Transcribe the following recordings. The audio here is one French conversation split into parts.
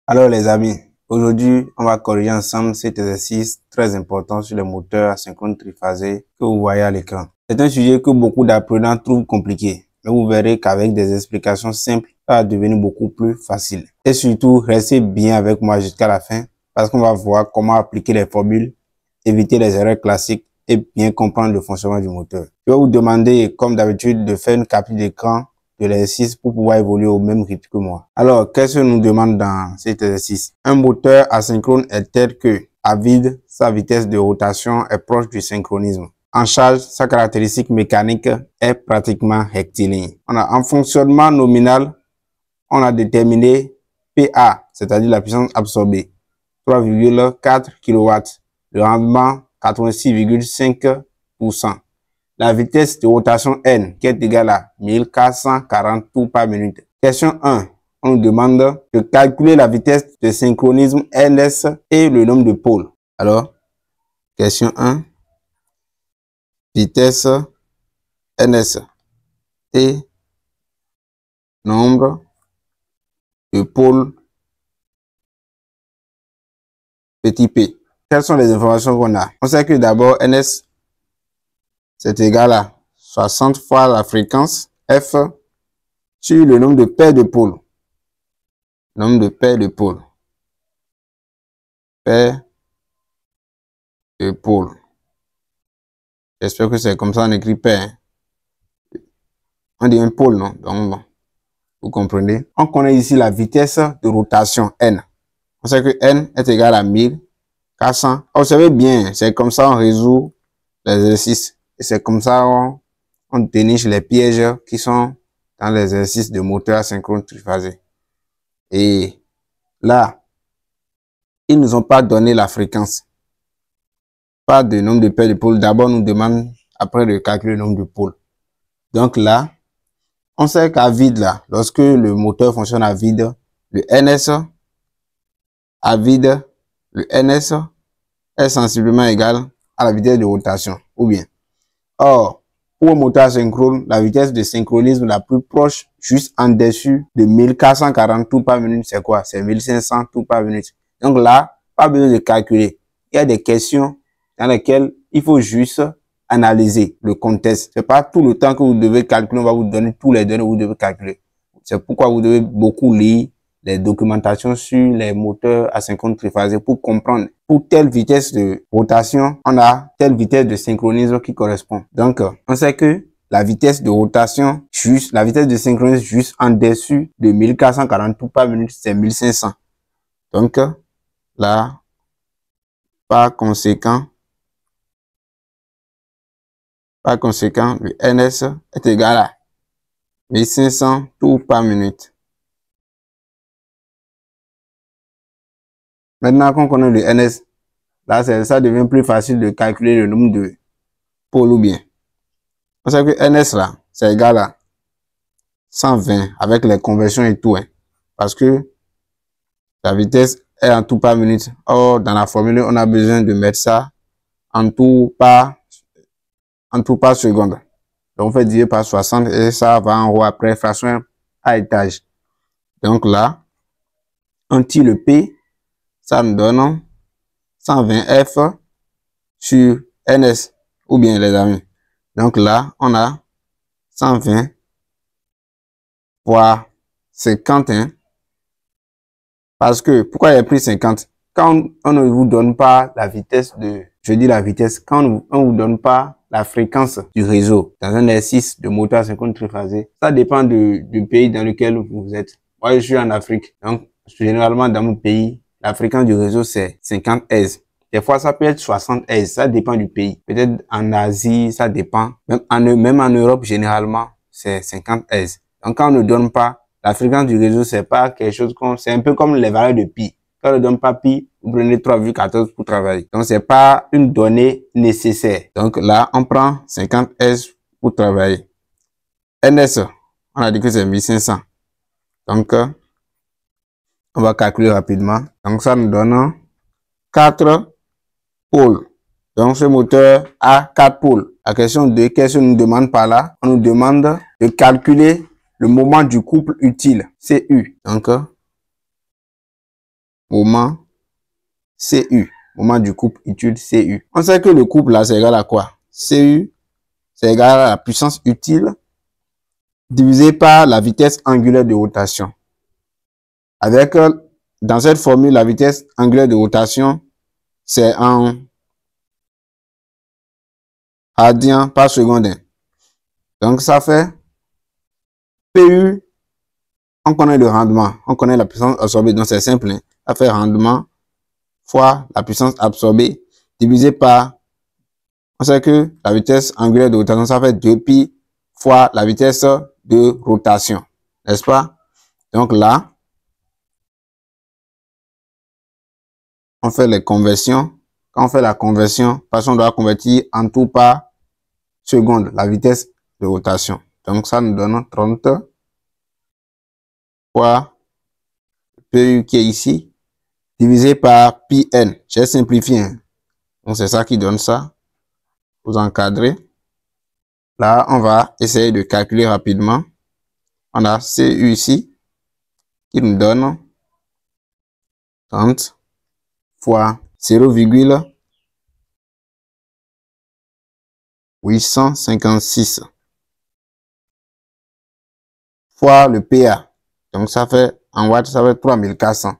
Alors les amis, aujourd'hui on va corriger ensemble cet exercice très important sur les moteurs asynchrones triphasés que vous voyez à l'écran. C'est un sujet que beaucoup d'apprenants trouvent compliqué, mais vous verrez qu'avec des explications simples, ça va devenir beaucoup plus facile. Et surtout, restez bien avec moi jusqu'à la fin parce qu'on va voir comment appliquer les formules, éviter les erreurs classiques et bien comprendre le fonctionnement du moteur. Je vais vous demander, comme d'habitude, de faire une capture d'écran de l'exercice pour pouvoir évoluer au même rythme que moi. Alors, qu'est-ce que nous demande dans cet exercice? Un moteur asynchrone est tel que, à vide, sa vitesse de rotation est proche du synchronisme. En charge, sa caractéristique mécanique est pratiquement rectiligne. En fonctionnement nominal, on a déterminé PA, c'est-à-dire la puissance absorbée, 3,4 kW, le rendement 86,5%. La vitesse de rotation N qui est égale à 1440 tours par minute. Question 1. On nous demande de calculer la vitesse de synchronisme NS et le nombre de pôles. Alors, question 1. Vitesse NS et nombre de pôles petit p. Quelles sont les informations qu'on a? On sait que d'abord NS c'est égal à 60 fois la fréquence F sur le nombre de paires de pôles. Nombre de paires de pôles. Paires de pôles. J'espère que c'est comme ça on écrit paire. On dit un pôle, non? Donc, bon, vous comprenez. On connaît ici la vitesse de rotation N. On sait que N est égal à 1400. Observez bien, c'est comme ça on résout l'exercice. Et c'est comme ça on déniche les pièges qui sont dans l'exercice de moteur asynchrone triphasé. Et là, ils nous ont pas donné la fréquence. Pas de nombre de paires de pôles. D'abord, nous demande après de calculer le nombre de pôles. Donc là, on sait qu'à vide, là, lorsque le moteur fonctionne à vide, le NS à vide, le NS est sensiblement égal à la vitesse de rotation, ou bien. Or, pour un moteur asynchrone, la vitesse de synchronisme la plus proche, juste en dessus de 1440 tours par minute, c'est quoi? C'est 1500 tours par minute. Donc là, pas besoin de calculer. Il y a des questions dans lesquelles il faut juste analyser le contexte. C'est pas tout le temps que vous devez calculer, on va vous donner tous les données que vous devez calculer. C'est pourquoi vous devez beaucoup lire les documentations sur les moteurs asynchrones triphasés pour comprendre. Pour telle vitesse de rotation, on a telle vitesse de synchronisme qui correspond. Donc, on sait que la vitesse de rotation juste, la vitesse de synchronisme juste en dessus de 1440 tours par minute, c'est 1500. Donc, là, par conséquent, le NS est égal à 1500 tours par minute. Maintenant qu'on connaît le NS, là, ça devient plus facile de calculer le nombre de pôles ou bien. On sait que NS là, c'est égal à 120 avec les conversions et tout. Parce que la vitesse est en tours par minute. Or, dans la formule, on a besoin de mettre ça en tours par seconde. Donc, on fait diviser par 60 et ça va en haut après, fraction à étage. Donc là, on tire le P. Ça nous donne 120 F sur NS, ou bien les amis. Donc là, on a 120 fois 50. Parce que, pourquoi il a pris 50? Quand on ne vous donne pas la vitesse de, je dis la vitesse, quand on ne vous donne pas la fréquence du réseau dans un exercice de moteur asynchrone triphasé, ça dépend du pays dans lequel vous êtes. Moi, je suis en Afrique. Donc, généralement, dans mon pays, la fréquence du réseau, c'est 50 Hz. Des fois, ça peut être 60 Hz. Ça dépend du pays. Peut-être en Asie, ça dépend. Même en Europe, généralement, c'est 50 Hz. Donc, quand on ne donne pas la fréquence du réseau, c'est pas quelque chose comme, c'est un peu comme les valeurs de pi. Quand on ne donne pas pi, vous prenez 3,14 pour travailler. Donc, c'est pas une donnée nécessaire. Donc, là, on prend 50 Hz pour travailler. NS, on a dit que c'est 1500. Donc, on va calculer rapidement. Donc, ça nous donne 4 pôles. Donc, ce moteur a 4 pôles. La question 2, qu'est-ce qu'on nous demande par là? On nous demande de calculer le moment du couple utile, CU. Donc, moment CU, moment du couple utile CU. On sait que le couple là, c'est égal à quoi? CU, c'est égal à la puissance utile divisé par la vitesse angulaire de rotation. Avec, dans cette formule, la vitesse angulaire de rotation, c'est en radians par seconde. Donc, ça fait PU, on connaît le rendement, on connaît la puissance absorbée, donc c'est simple. Hein. Ça fait rendement fois la puissance absorbée divisé par, on sait que la vitesse angulaire de rotation, ça fait 2pi fois la vitesse de rotation, n'est-ce pas? Donc là, on fait les conversions. Quand on fait la conversion, parce qu'on doit convertir en tout par seconde, la vitesse de rotation. Donc ça nous donne 30 fois PU qui est ici, divisé par pi n. J'ai simplifié. Hein. Donc c'est ça qui donne ça. Vous encadrez. Là, on va essayer de calculer rapidement. On a CU ici, qui nous donne 30 fois 0,856 fois le PA. Donc ça fait, en watts, ça fait 3400.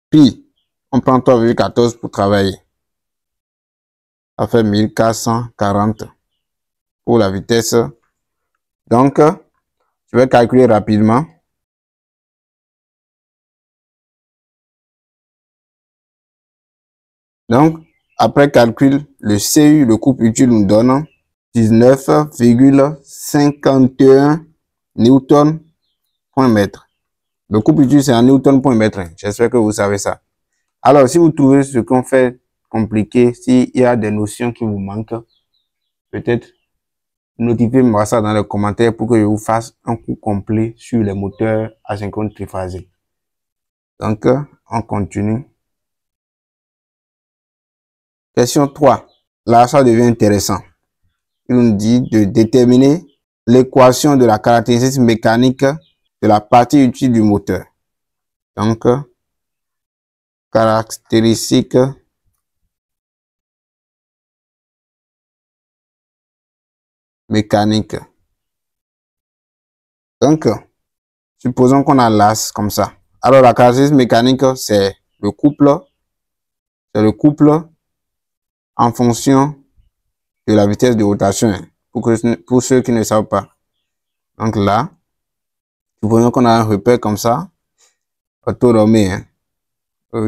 Puis, on prend 3,14 pour travailler. Ça fait 1440 pour la vitesse. Donc, je vais calculer rapidement. Donc, après calcul, le CU, le couple utile, nous donne 19,51 newton point mètre. Le couple utile, c'est en newton point mètre. J'espère que vous savez ça. Alors, si vous trouvez ce qu'on fait compliqué, s'il y a des notions qui vous manquent, peut-être notifiez-moi ça dans les commentaires pour que je vous fasse un cours complet sur les moteurs asynchrone triphasés. Donc, on continue. Question 3. Là, ça devient intéressant. Il nous dit de déterminer l'équation de la caractéristique mécanique de la partie utile du moteur. Donc, caractéristique mécanique. Donc, supposons qu'on a l'as comme ça. Alors, la caractéristique mécanique, c'est le couple en fonction de la vitesse de rotation, pour ceux qui ne savent pas. Donc là, supposons qu'on a un repère comme ça, autonomé, hein,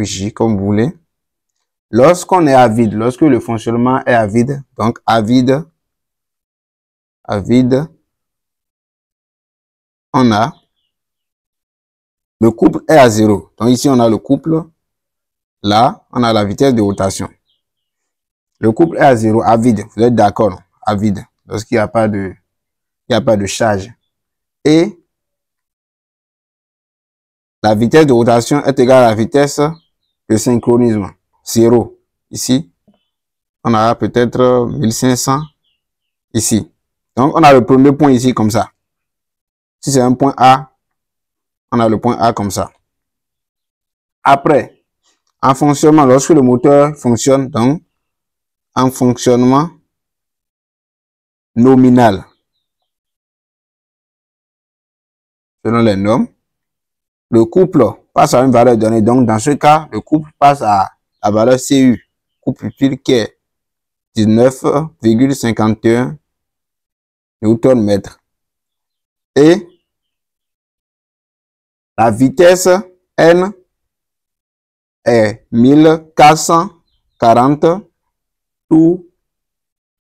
J, comme vous voulez. Lorsqu'on est à vide, lorsque le fonctionnement est à vide, donc à vide, on a le couple est à 0. Donc ici, on a le couple. Là, on a la vitesse de rotation. Le couple est à 0, à vide. Vous êtes d'accord? À vide. Lorsqu'il n'y a pas de, charge. Et la vitesse de rotation est égale à la vitesse de synchronisme. 0. Ici, on a peut-être 1500 ici. Donc, on a le premier point ici comme ça. Si c'est un point A, on a le point A comme ça. Après, en fonctionnement, lorsque le moteur fonctionne, donc, en fonctionnement nominal, selon les normes, le couple passe à une valeur donnée. Donc, dans ce cas, le couple passe à la valeur CU, couple utile qui est 19,51 newton mètre. Et la vitesse N est 1440 tours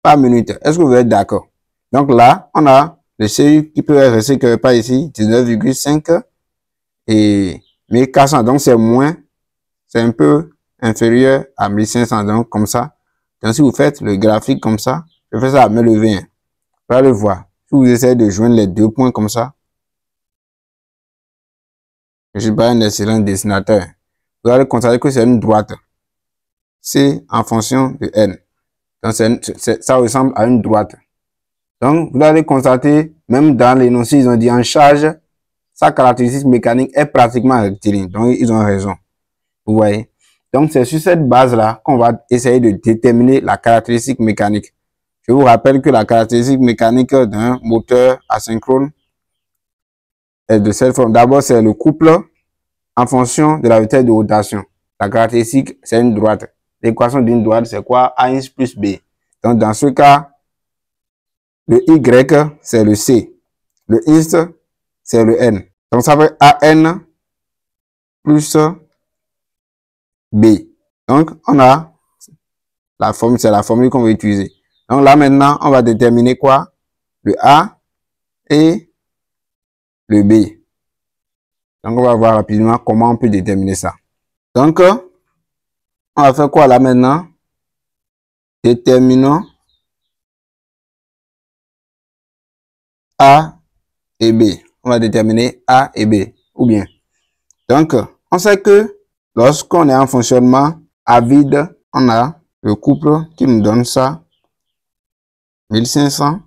par minute. Est-ce que vous êtes d'accord? Donc là, on a le CU qui peut être resté quelque part ici, 19,5 et 1400. Donc c'est moins, c'est un peu inférieur à 1500. Donc comme ça. Donc si vous faites le graphique comme ça, je fais ça à main levée. Hein. Vous allez le voir. Si vous essayez de joindre les deux points comme ça, je ne suis pas un excellent dessinateur. Vous allez constater que c'est une droite. C'est en fonction de N. Donc ça ressemble à une droite. Donc vous allez constater, même dans l'énoncé, ils ont dit en charge, sa caractéristique mécanique est pratiquement rectiligne. Donc, ils ont raison. Vous voyez? Donc, c'est sur cette base-là qu'on va essayer de déterminer la caractéristique mécanique. Je vous rappelle que la caractéristique mécanique d'un moteur asynchrone est de cette forme. D'abord, c'est le couple en fonction de la vitesse de rotation. La caractéristique, c'est une droite. L'équation d'une droite, c'est quoi? A1 plus B. Donc, dans ce cas, le Y, c'est le C. Le X, c'est le N. Donc, ça fait AN plus B. Donc, on a la formule, c'est la formule qu'on va utiliser. Donc, là, maintenant, on va déterminer quoi? Le A et le B. Donc, on va voir rapidement comment on peut déterminer ça. Donc, on va faire quoi là maintenant? Déterminons A et B. On va déterminer A et B. Ou bien. Donc, on sait que lorsqu'on est en fonctionnement à vide, on a le couple qui nous donne ça. 1500.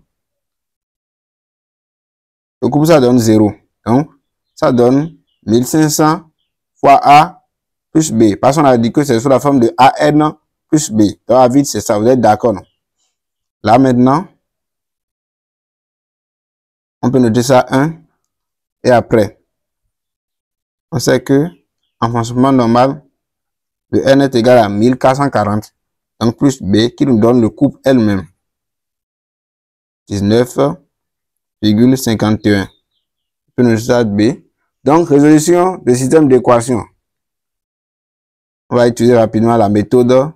Le couple, ça donne 0. Donc, ça donne 1500 fois A plus B. Parce qu'on a dit que c'est sous la forme de AN plus B. Donc, à vide, c'est ça. Vous êtes d'accord, non? Là, maintenant, on peut noter ça 1. Et après, on sait que en fonctionnement normal, le N est égal à 1440. Donc, plus B qui nous donne le couple elle-même. 19,51. On peut noter ça B. Donc, résolution de système d'équation. On va utiliser rapidement la méthode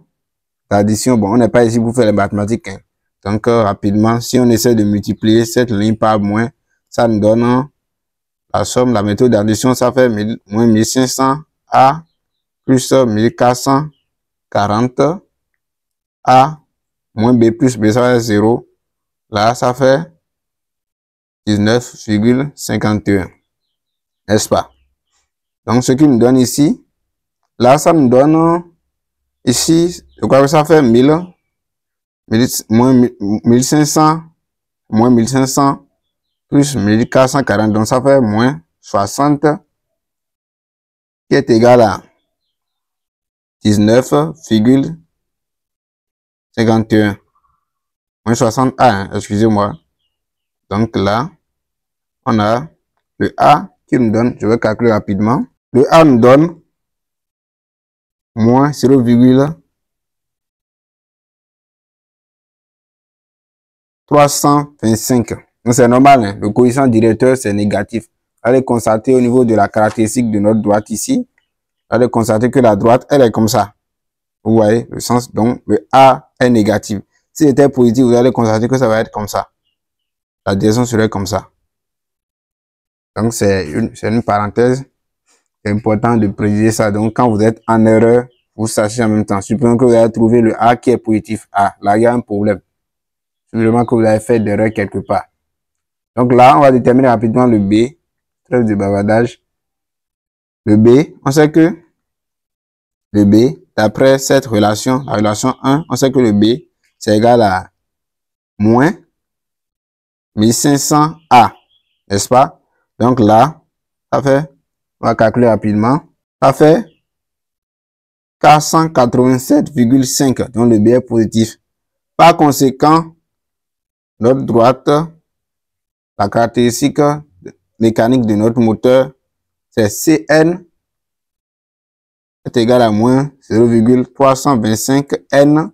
d'addition. Bon, on n'est pas ici pour faire les mathématiques. Hein. Donc, rapidement, si on essaie de multiplier cette ligne par moins, ça nous donne la somme. La méthode d'addition, ça fait moins 1500 A plus 1440 A moins B plus B, ça fait 0. Là, ça fait 19,51. N'est-ce pas? Donc, ce qui nous donne ici, là, ça nous donne ici, je crois que ça fait 1500 moins 1500 plus 1440. Donc, ça fait moins 60 qui est égal à 19,51. Moins 60 A, hein, excusez-moi. Donc là, on a le A qui nous donne, je vais calculer rapidement. Le A nous donne moins 0,325. Donc c'est normal, hein? Le coefficient directeur, c'est négatif. Allez constater au niveau de la caractéristique de notre droite ici. Allez constater que la droite, elle est comme ça. Vous voyez le sens, donc le A est négatif. Si c'était positif, vous allez constater que ça va être comme ça. La direction serait comme ça. Donc, c'est une parenthèse. C'est important de préciser ça. Donc, quand vous êtes en erreur, vous sachez en même temps. Supposons que vous avez trouvé le A qui est positif. Ah, là, il y a un problème. Simplement que vous avez fait d'erreur quelque part. Donc là, on va déterminer rapidement le B. Trêve de bavardage. Le B, on sait que le B, d'après cette relation, la relation 1, on sait que le B, c'est égal à moins 1500A. N'est-ce pas? Donc là, ça fait, on va calculer rapidement, ça fait 487,5. Donc le B est positif. Par conséquent, notre droite, la caractéristique mécanique de notre moteur, c'est Cn est égal à moins 0,325N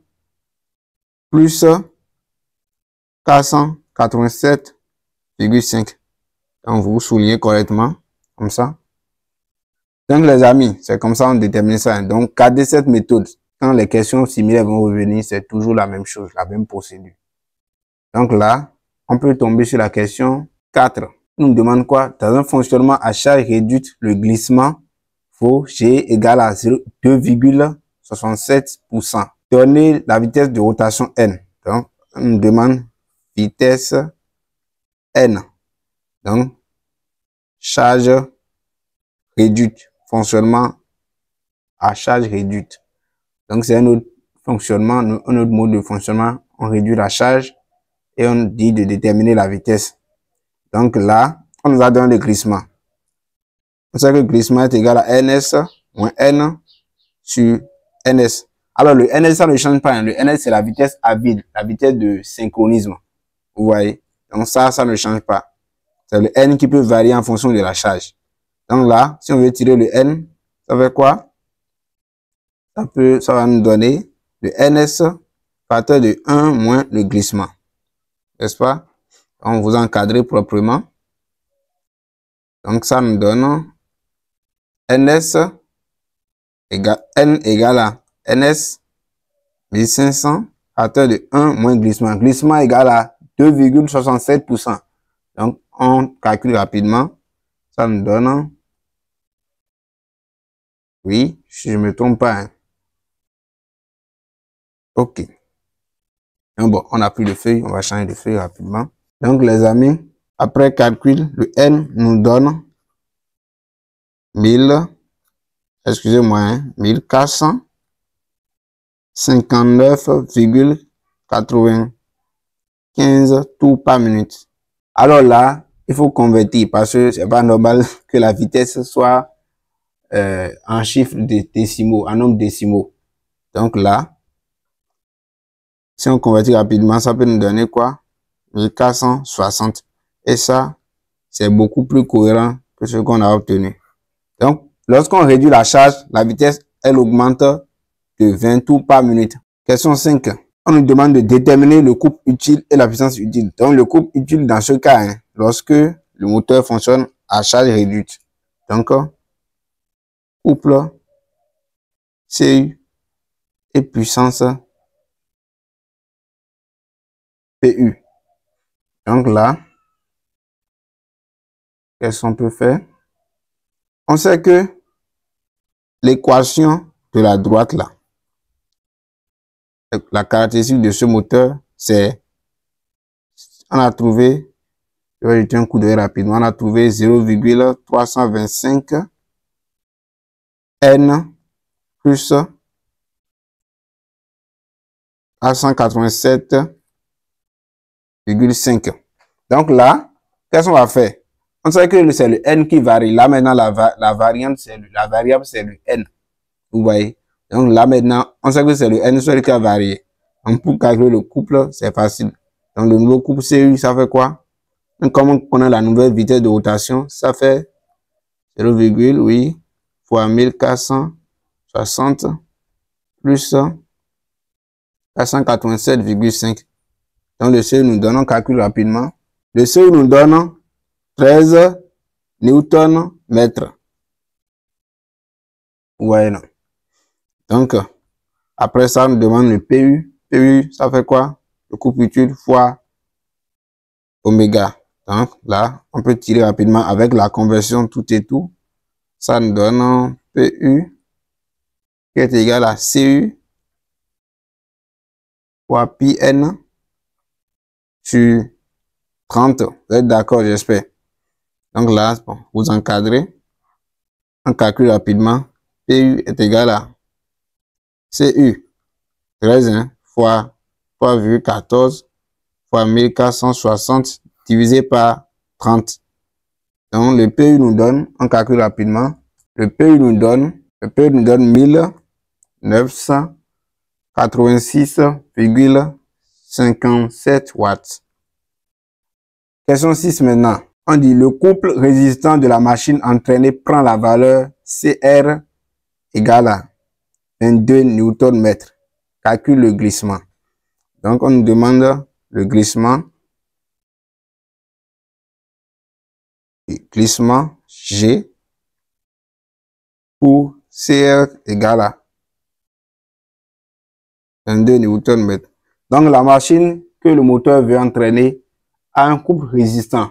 plus 487,5. Donc, vous soulignez correctement, comme ça. Donc, les amis, c'est comme ça on détermine ça. Donc, gardez cette méthode. Quand les questions similaires vont revenir, c'est toujours la même chose, la même procédure. Donc là, on peut tomber sur la question 4. On nous demande quoi? Dans un fonctionnement à charge réduite, le glissement vaut G égale à 2,67%. Donnez la vitesse de rotation N. Donc, on nous demande vitesse N. Donc, charge réduite, fonctionnement à charge réduite. Donc, c'est un autre fonctionnement, un autre mode de fonctionnement. On réduit la charge et on dit de déterminer la vitesse. Donc là, on nous a donné le glissement. On sait que le glissement est égal à NS moins N sur NS. Alors, le NS, ça ne change pas. Hein. Le NS, c'est la vitesse à vide, la vitesse de synchronisme. Vous voyez? Donc, ça ne change pas. C'est le N qui peut varier en fonction de la charge. Donc là, si on veut tirer le N, ça fait quoi? Ça va nous donner le NS facteur de 1 moins le glissement. N'est-ce pas? On vous encadrer proprement. Donc ça nous donne NS N égale à NS 1500 facteur de 1 moins glissement. Glissement égale à 2,67%. Donc on calcule rapidement. Ça nous donne, oui, si je ne me trompe pas. Hein. Ok. Donc bon, on n'a plus de feuille, on va changer de feuille rapidement. Donc les amis, après calcul, le N nous donne 1459,95 tours par minute. Alors là, il faut convertir parce que c'est pas normal que la vitesse soit en chiffres décimaux, en nombre décimaux. Donc là, si on convertit rapidement, ça peut nous donner quoi? 1460. Et ça, c'est beaucoup plus cohérent que ce qu'on a obtenu. Donc, lorsqu'on réduit la charge, la vitesse, elle augmente de 20 tours par minute. Question 5. On nous demande de déterminer le couple utile et la puissance utile. Donc, le couple utile dans ce cas, hein, lorsque le moteur fonctionne à charge réduite. Donc, couple CU et puissance PU. Donc là, qu'est-ce qu'on peut faire? On sait que l'équation de la droite là, la caractéristique de ce moteur, c'est, on a trouvé, je vais jeter un coup d'œil rapidement, on a trouvé 0,325 N plus 187,5. Donc là, qu'est-ce qu'on va faire? On sait que c'est le N qui varie. Là maintenant, la variable, c'est le N. Vous voyez? Donc là maintenant, on sait que c'est le N seul qui a varié. Donc pour calculer le couple, c'est facile. Donc le nouveau couple CU, ça fait quoi? Donc, comme on connaît la nouvelle vitesse de rotation, ça fait 0,8 fois 1460 plus 487,5. Donc le CU nous donne, on calcule rapidement. Le CU nous donne 13 Newton mètre. Vous voyez là. Donc, après ça, on nous demande le PU. PU, ça fait quoi? Le couple utile fois oméga. Donc là, on peut tirer rapidement avec la conversion tout et tout. Ça nous donne PU qui est égal à CU fois pi n sur 30. Vous êtes d'accord, j'espère. Donc là, bon, vous encadrez. On calcule rapidement. PU est égal à CU 13 hein, fois 3,14 fois 1460 divisé par 30. Donc le PU nous donne, on calcule rapidement, le PU nous donne 1986,57 watts. Question 6 maintenant. On dit le couple résistant de la machine entraînée prend la valeur CR égale à 22 Nm. Calcule le glissement. Donc on nous demande le glissement. Glissement G pour CR égale à 22 Nm. Donc la machine que le moteur veut entraîner a un couple résistant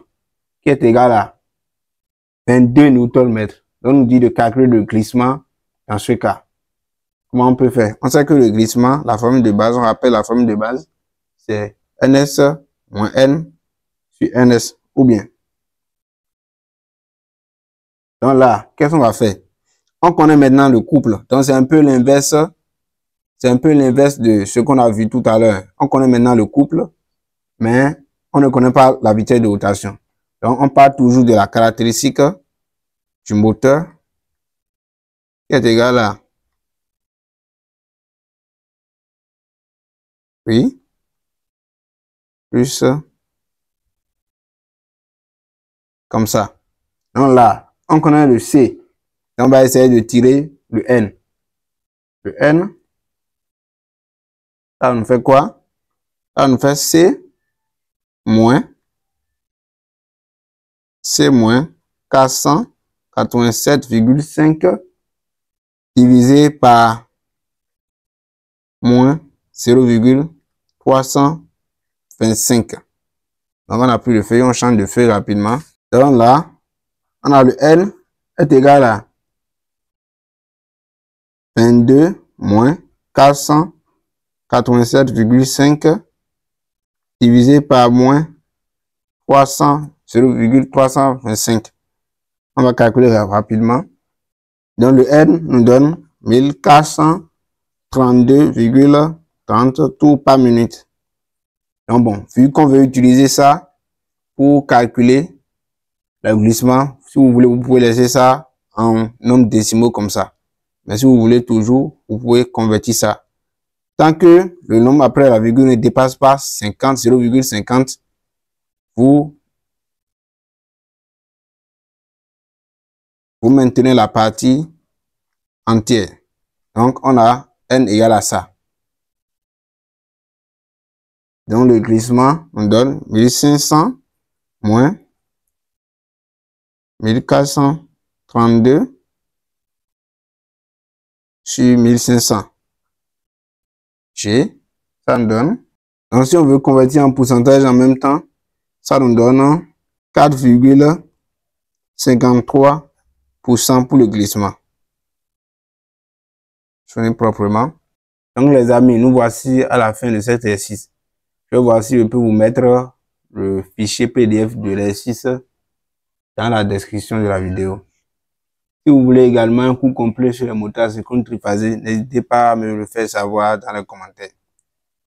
qui est égal à 22 Nm. Donc on nous dit de calculer le glissement dans ce cas. Comment on peut faire? On sait que le glissement, la formule de base, on rappelle la formule de base, c'est NS moins N sur NS ou bien. Donc là, qu'est-ce qu'on va faire? On connaît maintenant le couple. Donc c'est un peu l'inverse. C'est un peu l'inverse de ce qu'on a vu tout à l'heure. On connaît maintenant le couple, mais on ne connaît pas la vitesse de rotation. Donc on part toujours de la caractéristique du moteur qui est égal à, oui, plus, comme ça. Donc là, on connaît le C. On va essayer de tirer le N. Le N, ça nous fait quoi? Ça nous fait moins 487,5 divisé par moins 0,325. Donc on a pris le feuille, on change de feuille rapidement. Donc là, on a le N est égal à 22 moins 487,5 divisé par moins 0,325. On va calculer rapidement. Donc le N nous donne 1432,30 tours par minute. Donc bon, vu qu'on veut utiliser ça pour calculer le glissement, si vous voulez, vous pouvez laisser ça en nombre décimaux comme ça. Mais si vous voulez toujours, vous pouvez convertir ça. Tant que le nombre après la virgule ne dépasse pas 0,50, vous maintenez la partie entière. Donc, on a N égale à ça. Donc, le glissement, on donne 1500 moins 1432 sur 1500. G, ça nous donne. Donc, si on veut convertir en pourcentage en même temps, ça nous donne 4,53% pour le glissement. Sonner proprement. Donc, les amis, nous voici à la fin de cet exercice. Je vais voir si je peux vous mettre le fichier PDF de l'exercice dans la description de la vidéo. Si vous voulez également un cours complet sur les moteurs asynchrones triphasés, n'hésitez pas à me le faire savoir dans les commentaires.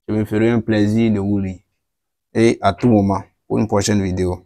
Je me ferai un plaisir de vous lire. Et à tout moment pour une prochaine vidéo.